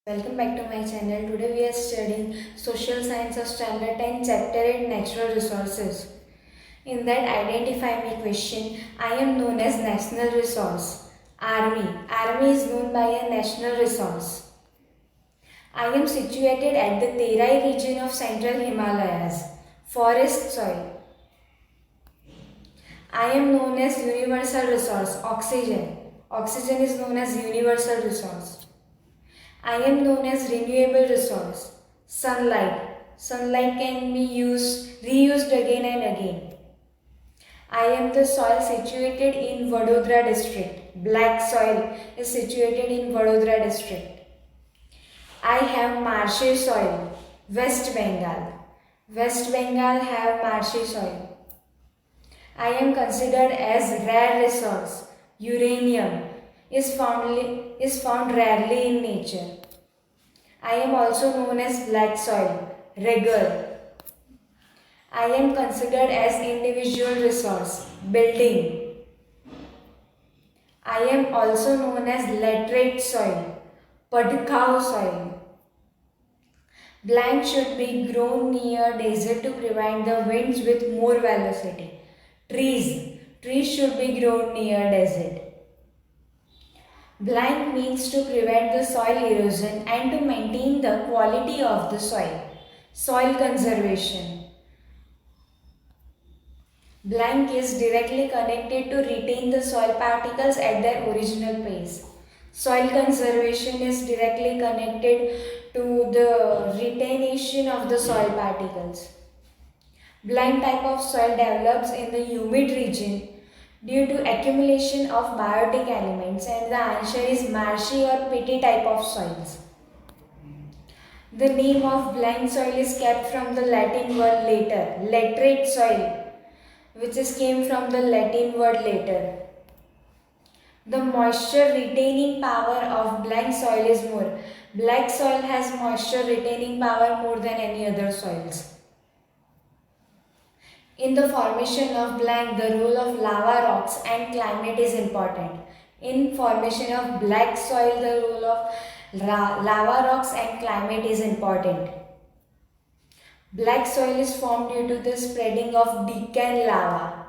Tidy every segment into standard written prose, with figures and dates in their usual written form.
Welcome back to my channel. Today we are studying Social Science of Standard 10 Chapter 8 Natural Resources. In that, identify me question. I am known as National Resource. Army. Army is known by a national resource. I am situated at the Terai region of Central Himalayas. Forest soil. I am known as universal resource. Oxygen. Oxygen is known as universal resource. I am known as renewable resource. Sunlight. Sunlight can be reused again and again. I am the soil situated in Vadodara district. Black soil is situated in Vadodara district. I have marshy soil. West Bengal. West Bengal have marshy soil. I am considered as rare resource. Uranium is found rarely in nature. I am also known as black soil, regal. I am considered as individual resource, building. I am also known as literate soil, padkhau soil. Blank should be grown near desert to prevent the winds with more velocity. Trees should be grown near desert. Blank means to prevent the soil erosion and to maintain the quality of the soil. Soil conservation. Blank is directly connected to retain the soil particles at their original place. Soil conservation is directly connected to the retention of the soil particles. Blank type of soil develops in the humid region due to accumulation of biotic elements, and the answer is marshy or peaty type of soils. The name of blank soil is kept from the Latin word later, literate soil, which came from the Latin word later. The moisture retaining power of blank soil is more. Black soil has moisture retaining power more than any other soils. In the formation of blank, the role of lava rocks and climate is important. In formation of black soil, the role of lava rocks and climate is important. Black soil is formed due to the spreading of Deccan lava.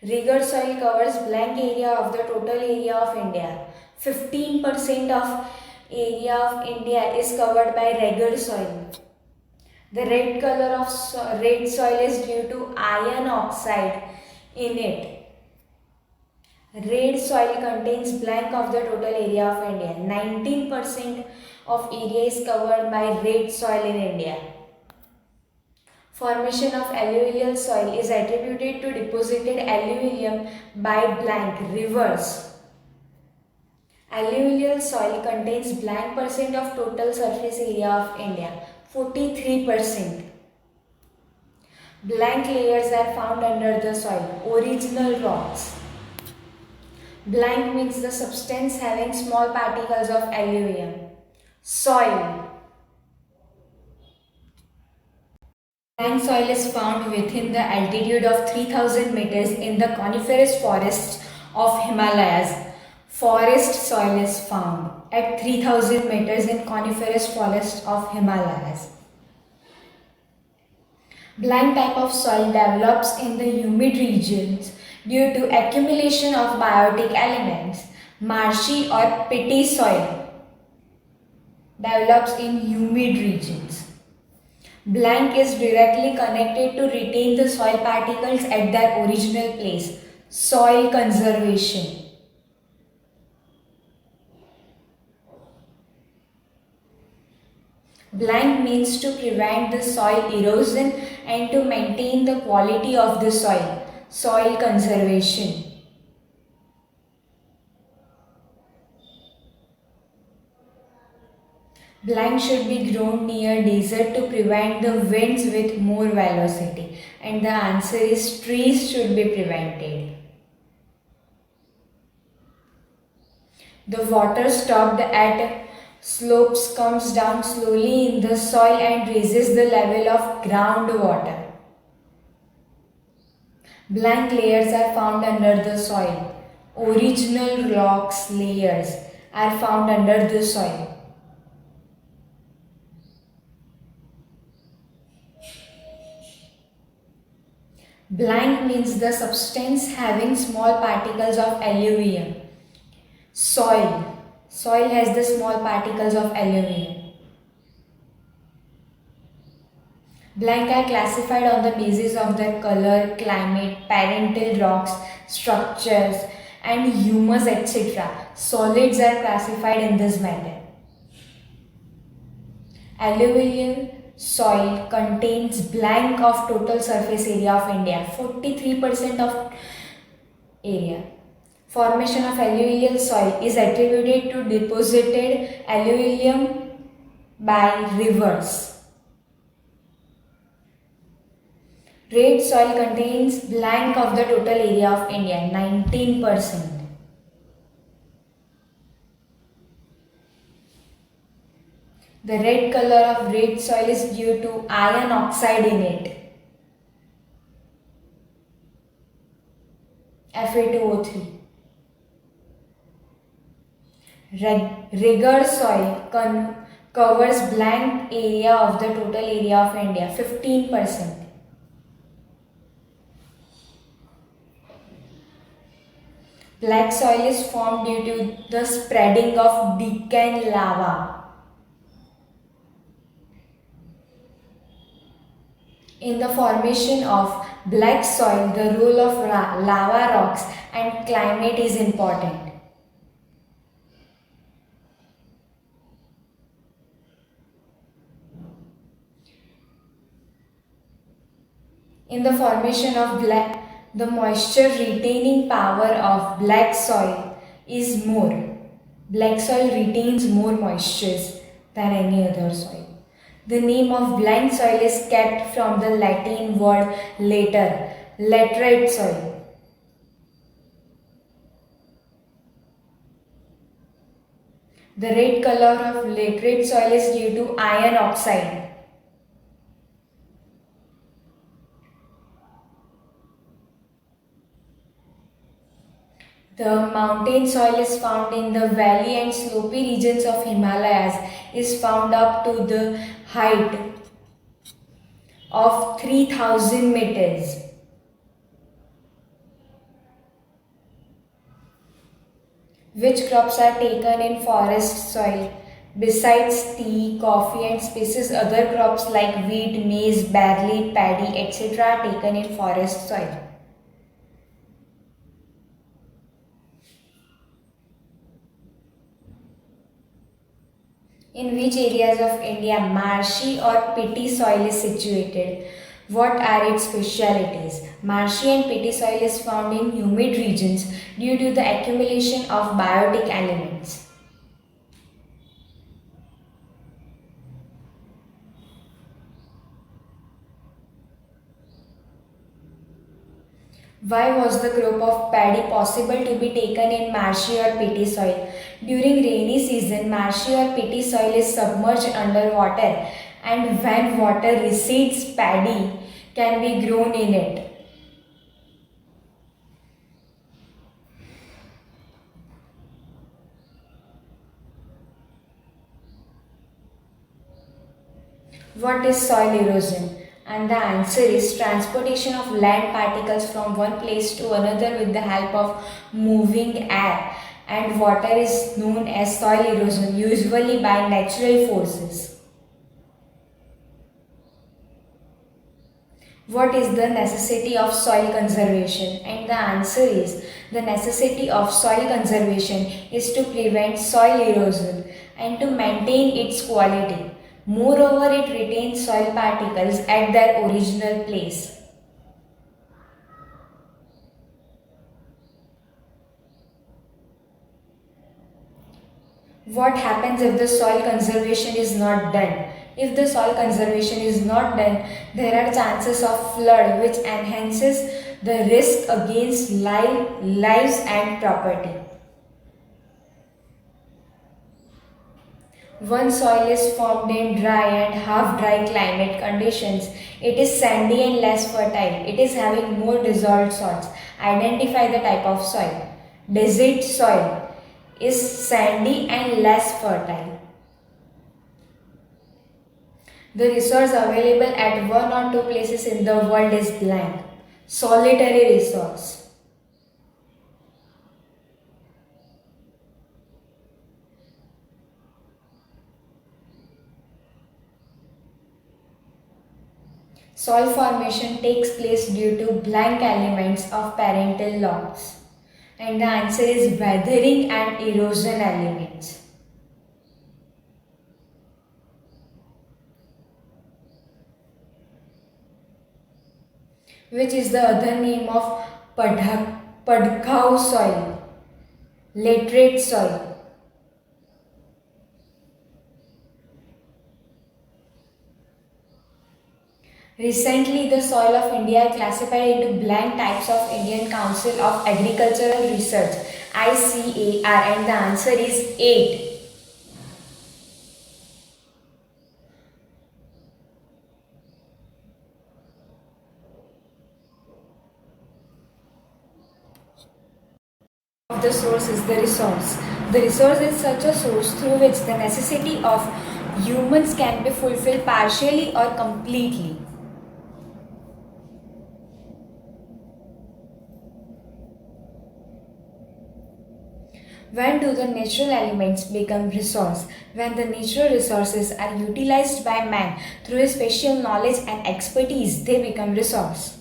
Rigid soil covers blank area of the total area of India. 15% of area of India is covered by rigid soil. The red color of red soil is due to iron oxide in it. Red soil contains blank of the total area of India. 19% of area is covered by red soil in India. Formation of alluvial soil is attributed to deposited alluvium by blank rivers. Alluvial soil contains blank percent of total surface area of India. 43%. Blank layers are found under the soil. Original rocks. Blank means the substance having small particles of alluvium. Soil. Blank soil is found within the altitude of 3000 meters in the coniferous forests of Himalayas. Forest soil is found at 3000 meters in coniferous forest of Himalayas. Blank type of soil develops in the humid regions due to accumulation of biotic elements. Marshy or peaty soil develops in humid regions. Blank is directly connected to retain the soil particles at their original place. Soil conservation. Blank means to prevent the soil erosion and to maintain the quality of the soil. Soil conservation. Blank should be grown near desert to prevent the winds with more velocity. And the answer is trees should be prevented. The water stopped at slopes comes down slowly in the soil and raises the level of groundwater. Blank layers are found under the soil. Original rocks layers are found under the soil. Blank means the substance having small particles of alluvium. Soil. Soil has the small particles of alluvium. Blank are classified on the basis of their color, climate, parental rocks, structures, and humus, etc. Solids are classified in this manner. Alluvial soil contains blank of total surface area of India, 43% of area. Formation of alluvial soil is attributed to deposited alluvium by rivers. Red soil contains blank of the total area of India, 19%. The red color of red soil is due to iron oxide in it, Fa2O3. Regular soil covers blank area of the total area of India, 15%. Black soil is formed due to the spreading of decaying lava. In the formation of black soil, the role of lava rocks and climate is important. In the formation of the moisture retaining power of black soil is more. Black soil retains more moisture than any other soil. The name of blank soil is kept from the Latin word later, literate soil. The red color of literate soil is due to iron oxide. The mountain soil is found in the valley and slopy regions of Himalayas, is found up to the height of 3000 meters. Which crops are taken in forest soil? Besides tea, coffee and species, other crops like wheat, maize, barley, paddy, etc. are taken in forest soil. In which areas of India marshy or peaty soil is situated? What are its specialities? Marshy and peaty soil is found in humid regions due to the accumulation of biotic elements. Why was the crop of paddy possible to be taken in marshy or peaty soil? During rainy season, marshy or peaty soil is submerged under water, and when water recedes, paddy can be grown in it. What is soil erosion? And the answer is transportation of land particles from one place to another with the help of moving air and water is known as soil erosion, usually by natural forces. What is the necessity of soil conservation? And the answer is the necessity of soil conservation is to prevent soil erosion and to maintain its quality. Moreover, it retains soil particles at their original place. What happens if the soil conservation is not done? If the soil conservation is not done, there are chances of flood which enhances the risk against lives and property. Once soil is formed in dry and half-dry climate conditions, it is sandy and less fertile. It is having more dissolved salts. Identify the type of soil. Desert soil is sandy and less fertile. The resource available at one or two places in the world is blank. Solitary resource. Soil formation takes place due to blank elements of parental logs. And the answer is weathering and erosion elements. Which is the other name of Padkhau soil? Literate soil. Recently, the soil of India classified into blank types of Indian Council of Agricultural Research ICAR, and the answer is 8. The source is the resource. The resource is such a source through which the necessity of humans can be fulfilled partially or completely. When do the natural elements become resource? When the natural resources are utilized by man through his special knowledge and expertise, they become resource.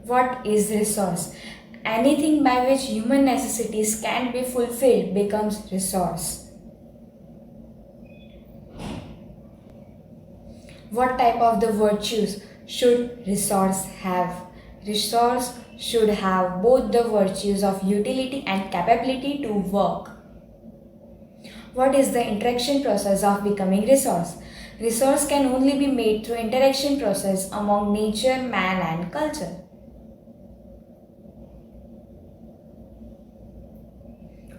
What is resource? Anything by which human necessities can be fulfilled becomes resource. What type of the virtues should resource have? Resource should have both the virtues of utility and capability to work. What is the interaction process of becoming resource? Resource can only be made through interaction process among nature, man and culture.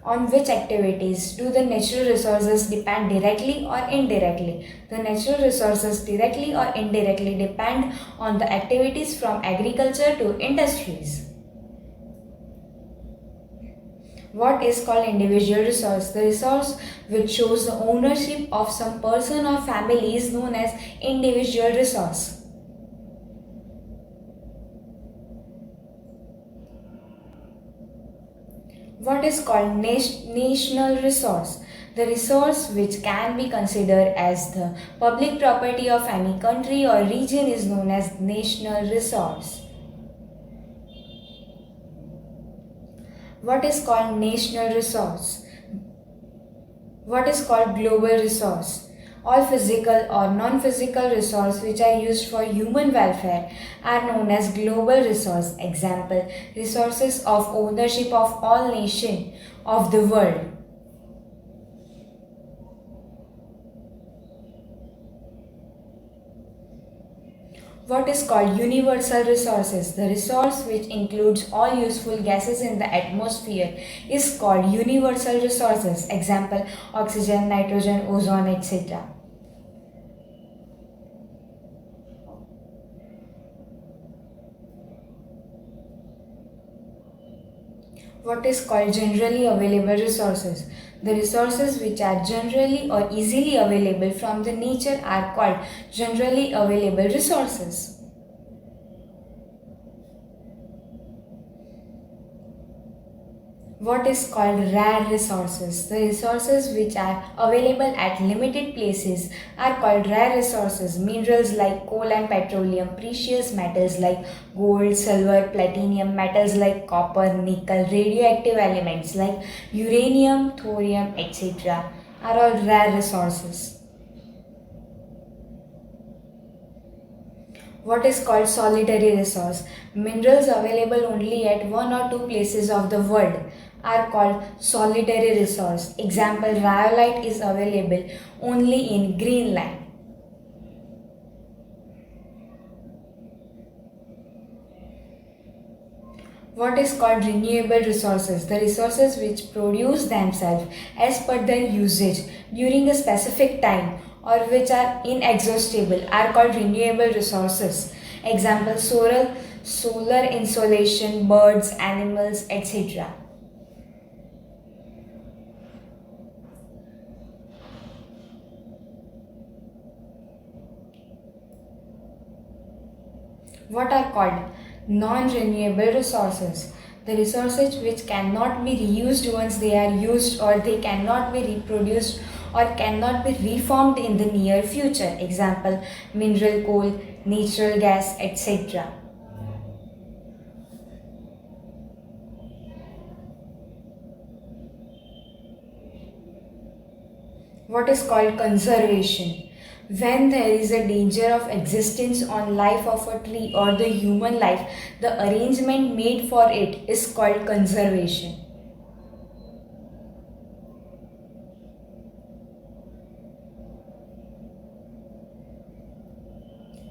On which activities do the natural resources depend directly or indirectly? The natural resources directly or indirectly depend on the activities from agriculture to industries. What is called individual resource? The resource which shows the ownership of some person or family is known as individual resource. What is called national resource? The resource which can be considered as the public property of any country or region is known as national resource. What is called national resource? What is called global resource? All physical or non-physical resources which are used for human welfare are known as global resource. Example, resources of ownership of all nations of the world. What is called universal resources? The resource which includes all useful gases in the atmosphere is called universal resources. Example, oxygen, nitrogen, ozone, etc. What is called generally available resources? The resources which are generally or easily available from the nature are called generally available resources. What is called rare resources? The resources which are available at limited places are called rare resources. Minerals like coal and petroleum, precious metals like gold, silver, platinum, metals like copper, nickel, radioactive elements like uranium, thorium, etc. are all rare resources. What is called solitary resource? Minerals available only at one or two places of the world are called solitary resource. Example, rhyolite is available only in Greenland. What is called renewable resources? The resources which produce themselves as per their usage during a specific time or which are inexhaustible are called renewable resources. Example, solar insolation, birds, animals, etc. What are called non-renewable resources? The resources which cannot be reused once they are used, or they cannot be reproduced or cannot be reformed in the near future. Example, mineral coal, natural gas, etc. What is called conservation? When there is a danger of existence on life of a tree or the human life, the arrangement made for it is called conservation.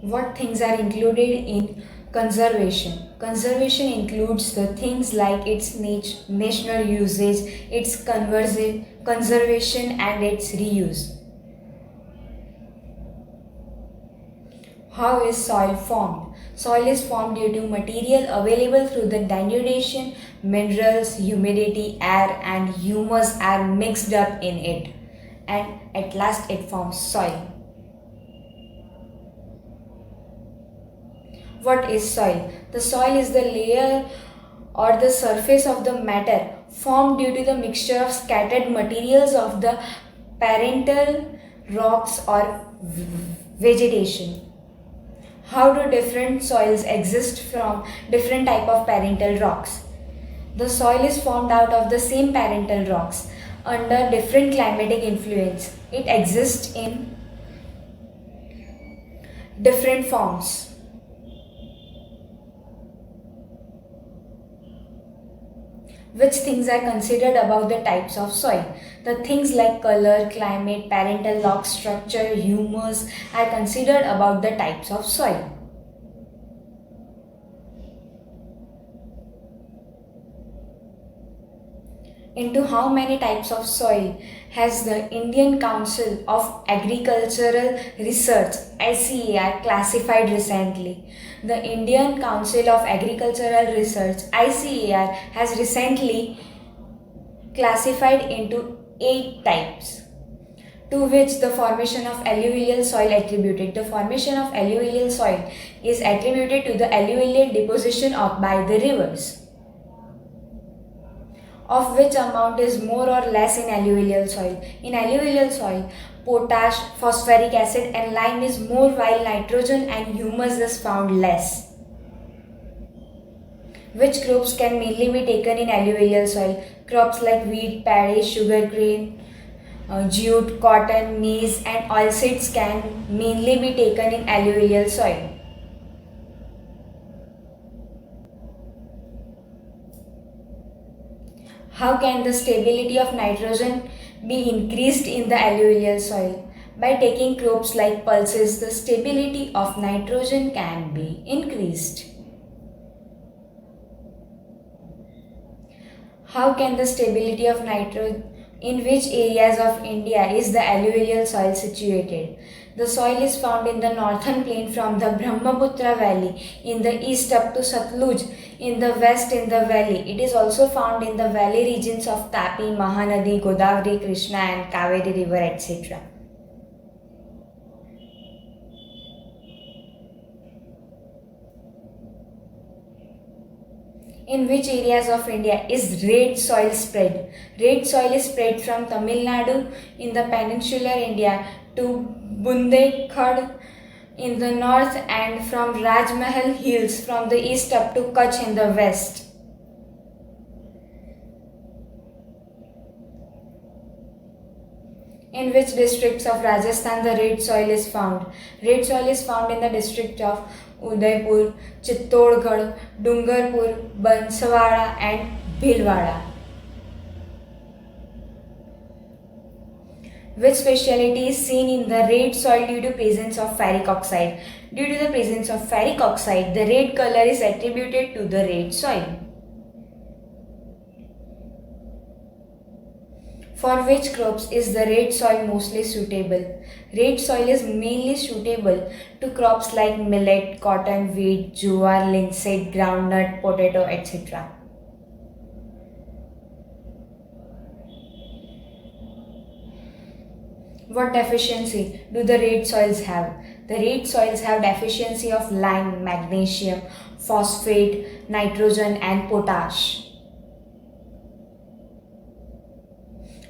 What things are included in conservation? Conservation includes the things like its national usage, its conservation and its reuse. How is soil formed? Soil is formed due to material available through the denudation, minerals, humidity, air and humus are mixed up in it, and at last it forms soil. What is soil? The soil is the layer or the surface of the matter formed due to the mixture of scattered materials of the parental rocks or vegetation. How do different soils exist from different type of parental rocks? The soil is formed out of the same parental rocks under different climatic influence. It exists in different forms. Which things are considered about the types of soil? The things like color, climate, parental rock structure, humus are considered about the types of soil. Into how many types of soil has the Indian Council of Agricultural Research (ICAR) classified recently? The Indian Council of Agricultural Research (ICAR) has recently classified into 8 types, to which the formation of alluvial soil attributed. The formation of alluvial soil is attributed to the alluvial deposition by the rivers. Of which amount is more or less in alluvial soil? In alluvial soil, potash, phosphoric acid and lime is more, while nitrogen and humus is found less. Which crops can mainly be taken in alluvial soil? Crops like wheat, paddy, sugarcane, jute, cotton, maize and oilseeds can mainly be taken in alluvial soil. How can the stability of nitrogen be increased in the alluvial soil? By taking crops like pulses, the stability of nitrogen can be increased. How can the stability of nitrogen? In which areas of India is the alluvial soil situated? The soil is found in the northern plain from the Brahmaputra valley in the east up to Satluj, in the west in the valley. It is also found in the valley regions of Tapi, Mahanadi, Godavari, Krishna and Kaveri river, etc. In which areas of India is red soil spread? Red soil is spread from Tamil Nadu in the peninsular India to Bundelkhand in the north and from Rajmahal Hills from the east up to Kutch in the west. In which districts of Rajasthan the red soil is found? Red soil is found in the district of Udaipur, Chittorgarh, Dungarpur, Banswara and Bhilwara. Which speciality is seen in the red soil due to presence of ferric oxide? Due to the presence of ferric oxide, the red color is attributed to the red soil. For which crops is the red soil mostly suitable? Red soil is mainly suitable to crops like millet, cotton, wheat, jowar, linseed, groundnut, potato, etc. What deficiency do the red soils have? The red soils have deficiency of lime, magnesium, phosphate, nitrogen and potash.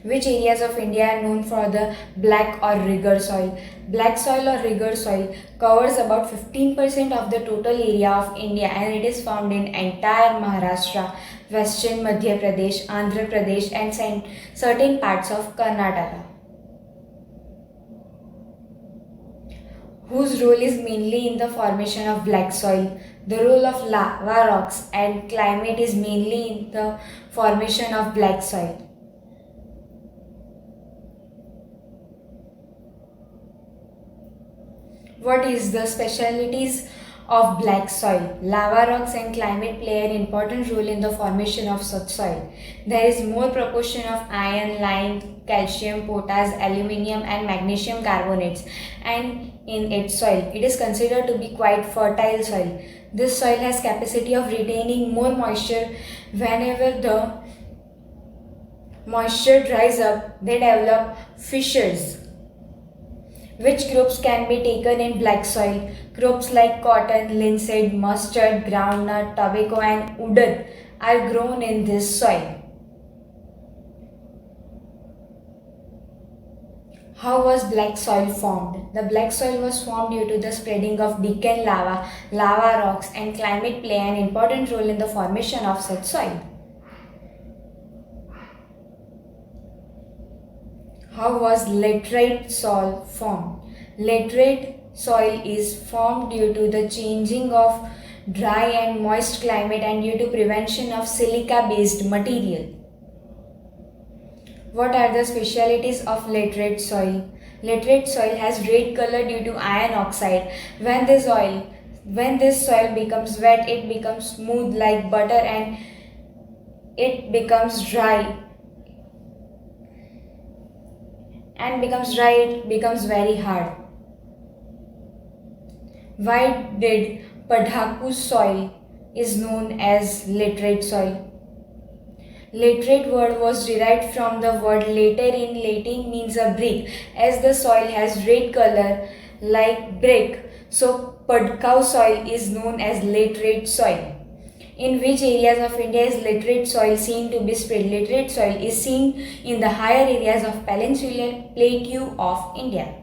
Which areas of India are known for the black or rigor soil? Black soil or rigor soil covers about 15% of the total area of India and it is found in entire Maharashtra, Western Madhya Pradesh, Andhra Pradesh and certain parts of Karnataka. Whose role is mainly in the formation of black soil? The role of lava rocks and climate is mainly in the formation of black soil. What is the specialities of black soil? Lava rocks and climate play an important role in the formation of such soil. There is more proportion of iron, lime, calcium, potash, aluminium and magnesium carbonates and in its soil. It is considered to be quite fertile soil. This soil has capacity of retaining more moisture. Whenever the moisture dries up, they develop fissures. Which crops can be taken in black soil? Crops like cotton, linseed, mustard, groundnut, tobacco and utthan are grown in this soil. How was black soil formed? The black soil was formed due to the spreading of Deccan lava, lava rocks and climate play an important role in the formation of such soil. How was laterite soil formed? Laterite soil is formed due to the changing of dry and moist climate and due to prevention of silica-based material. What are the specialities of laterite soil? Laterite soil has red color due to iron oxide. When this soil becomes wet, it becomes smooth like butter and it becomes dry. It becomes very hard. Why did Padhaku soil is known as laterite soil? Laterite word was derived from the word later in Latin means a brick. As the soil has red color like brick, so Padkau soil is known as laterite soil. In which areas of India is laterite soil seen to be spread? Laterite soil is seen in the higher areas of peninsular plateau of India.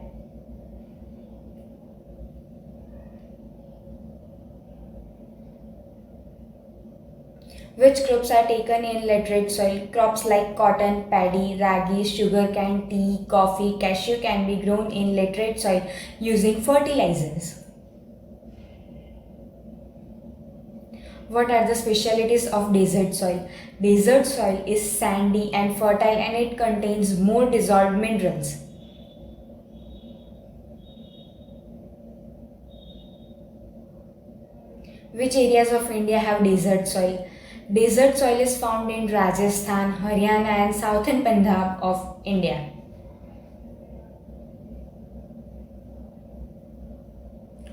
Which crops are taken in laterite soil? Crops like cotton, paddy, ragi, sugarcane, tea, coffee, cashew can be grown in laterite soil using fertilizers. What are the specialities of desert soil? Desert soil is sandy and fertile and it contains more dissolved minerals. Which areas of India have desert soil? Desert soil is found in Rajasthan, Haryana and southern Punjab of India.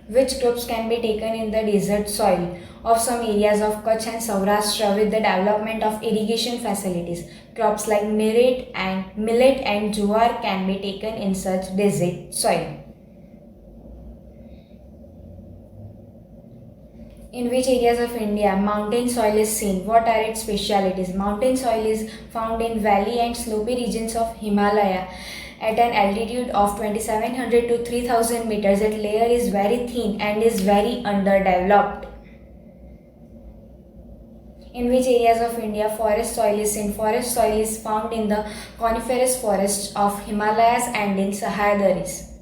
Which crops can be taken in the desert soil of some areas of Kutch and Saurashtra with the development of irrigation facilities? Crops like millet and jowar can be taken in such desert soil. In which areas of India mountain soil is seen? What are its specialities? Mountain soil is found in valley and slopy regions of Himalaya. At an altitude of 2700 to 3000 meters, its layer is very thin and is very underdeveloped. In which areas of India forest soil is seen? Forest soil is found in the coniferous forests of Himalayas and in Saharas.